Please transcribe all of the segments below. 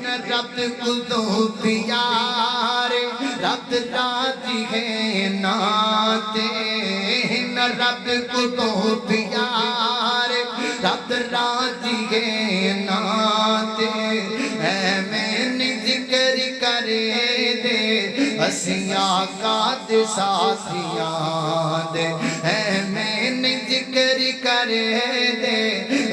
رب کو تو پیارے رب راضی ہے ناتے رب کو تو پیارے رب راضی ہے ناتے اے میں نے ذکر کرے دے اسی آقا دے ساتھیاں دے اے میں نے ذکر کرے دے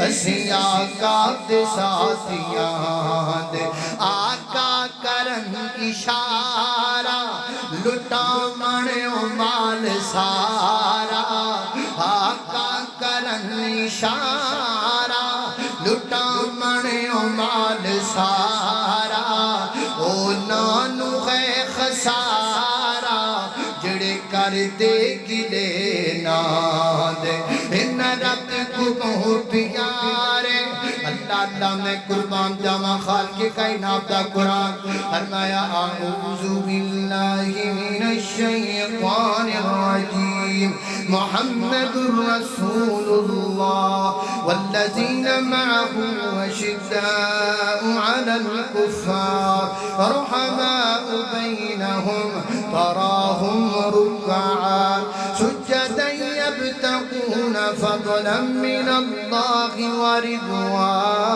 اسی آقا دے ساتھیاں دے آقا کرن اشارہ لٹا منو مال سارا آقا کرن اشارہ لٹا منو مال سارا او نانو ہے خسارہ جڑے کر دے گلے نادے ان رب کو پیارے اللہ اللہ میں قربان جاواں خالق کائنات دا قرآن فرمایا اعوذ باللہ من الشیطان الرجیم محمد رسول اللہ والذین معه اشداء علی الکفار رحماء بینہم تراہم رکعا سجدا يبتغون فضلا من الله ورضوانا